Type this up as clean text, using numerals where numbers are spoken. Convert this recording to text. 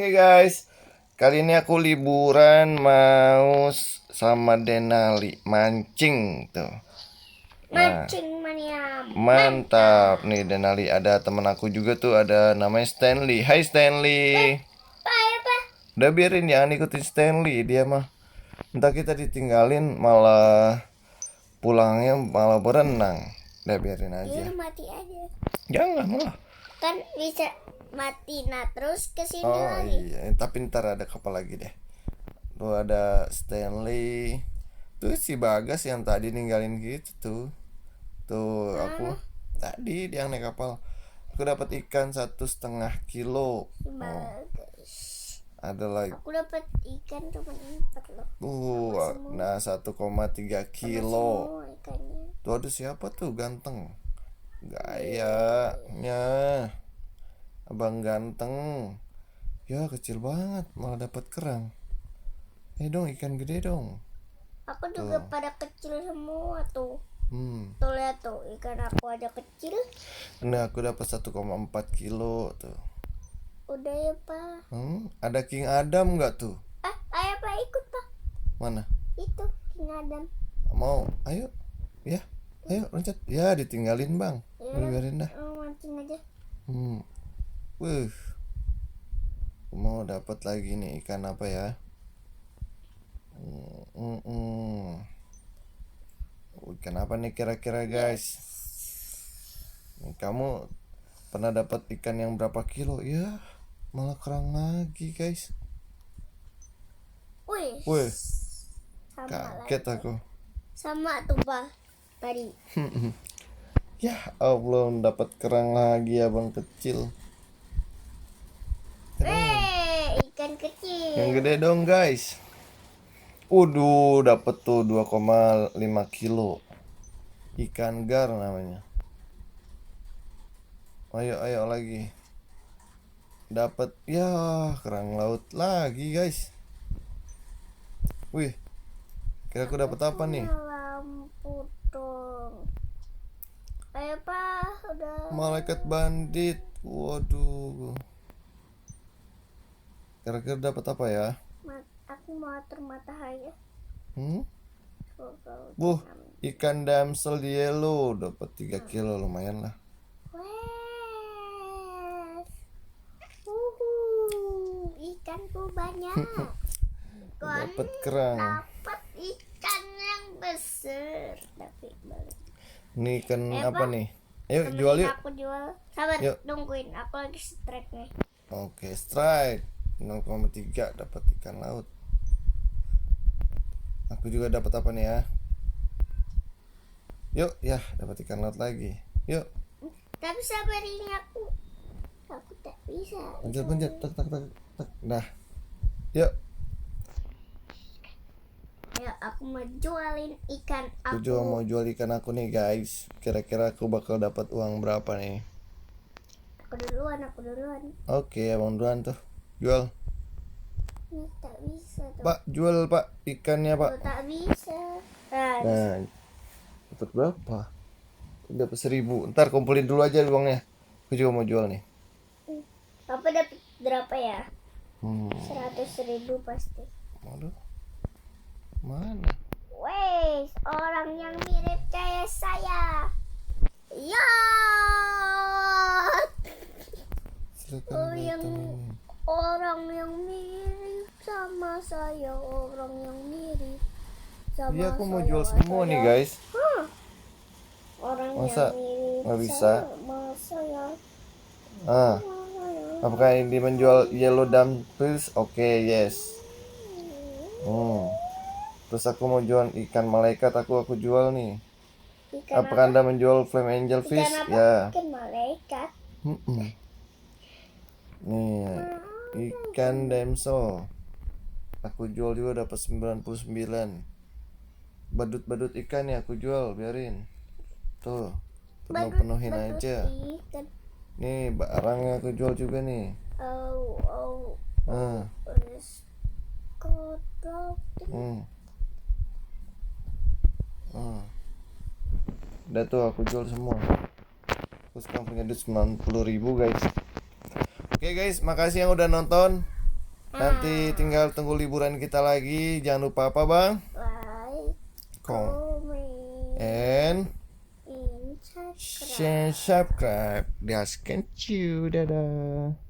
Oke guys, kali ini aku liburan mau sama Denali mancing tuh. Nah, Mancing mania. mantap nih Denali, ada temen aku juga tuh, ada namanya Stanley. Hai Stanley. Apa? Udah biarin, jangan ikutin Stanley, dia mah entah kita ditinggalin malah pulangnya malah berenang. Udah biarin aja. Dia mati aja. Jangan lah. Kan bisa mati terus kesini Oh lagi. iya, tapi ntar ada kapal lagi deh. Tuh ada Stanley. Tuh si Bagas yang tadi ninggalin gitu tuh. Tuh aku tadi dia naik kapal. Aku dapat ikan 1,5 kilo. Oh, Bagus. ada lagi. Aku dapat ikan cuma 4 loh. Nah 1,3 kilo. Semua ikannya. Tuh ada siapa tuh ganteng? Gayanya abang ganteng. Ya kecil banget malah dapat kerang. Dong ikan gede dong. Aku juga pada kecil semua tuh. Tuh lihat tuh ikan aku aja kecil. Nah aku dapat 1,4 kilo tuh. Udah ya Pak. Ada King Adam nggak tuh? Ayo Pak ikut Pak. Mana? Itu King Adam. Mau? Ayo. Ya. Ayo loncat. Ya ditinggalin bang. Biarin dah. Mancing aja. Wih. Aku mau dapat lagi nih ikan apa ya? Ikan apa nih kira-kira guys? Nih, kamu pernah dapat ikan yang berapa kilo? Ya, malah kerang lagi guys. Wih, kaget lagi. aku. Sama tuh Pak tadi. Ya Allah, dapat kerang lagi abang kecil. Ikan kecil. Yang gede dong guys. Waduh, dapat tuh 2,5 kilo. Ikan gar namanya. Ayo lagi. Dapat ya kerang laut lagi guys. Wih, kira aku dapat apa nih? Lampu dong. Ayo Pak, udah. Malaikat bandit. Waduh. Kira-kira dapat apa ya? Aku mau atur matahari ya. Ikan damsel yellow dapat 3 kilo lumayan lah. Ikanku banyak. Dapat kerang. Dapat ikan yang besar. Tapi Ini ikan apa nih? Ayo jual yuk. Aku jual. Sabar, Yuk. tungguin. Aku lagi strike nih. Oke, strike 0,3 dapat ikan laut. Aku juga dapat apa nih ya? Yuk, ya dapat ikan laut lagi. Yuk. Tapi sabar ini aku tak bisa. Pencet, tak. Nah, yuk. Ya, aku mau jualin ikan Aku aku. juga mau jual ikan aku nih guys. Kira-kira aku bakal dapat uang berapa nih? Aku duluan. Oke, abang duluan tuh. Jual. Ini tak bisa tuh. Pak, jual pak ikannya pak. Tuh, tak bisa. Nah, dapat berapa? Dapat 1.000. Ntar kumpulin dulu aja uangnya. Aku juga mau jual nih. Apa dapat berapa ya? 100.000 pasti. Waduh. Mana? Wes, orang yang mirip kayak saya. Ya. Orang yang mirip sama saya, orang yang mirip sama Iya, aku mau saya. jual semua nih guys. Orang Masa yang mirip nggak bisa? sama saya. Apakah ini menjual yellow dumplings? Oke, yes. Terus aku mau jual ikan malaikat, aku jual nih. Apakah Anda menjual flame angel fish? Ikan apa? Ya. Ikan malaikat. Nih, ikan damsel. Aku jual juga dapat 99. Badut ikan ya aku jual, biarin. Tuh, penuhin aja. Ikan. Nih, barangnya aku jual juga nih. Udah tuh aku jual semua. Terus sekarang punya duit 90.000 guys. Oke guys, makasih yang udah nonton. Nanti tinggal tunggu liburan kita lagi. Jangan lupa apa bang? Like, Comment comment, and and subscribe. share, subscribe. That's can you. Dadah.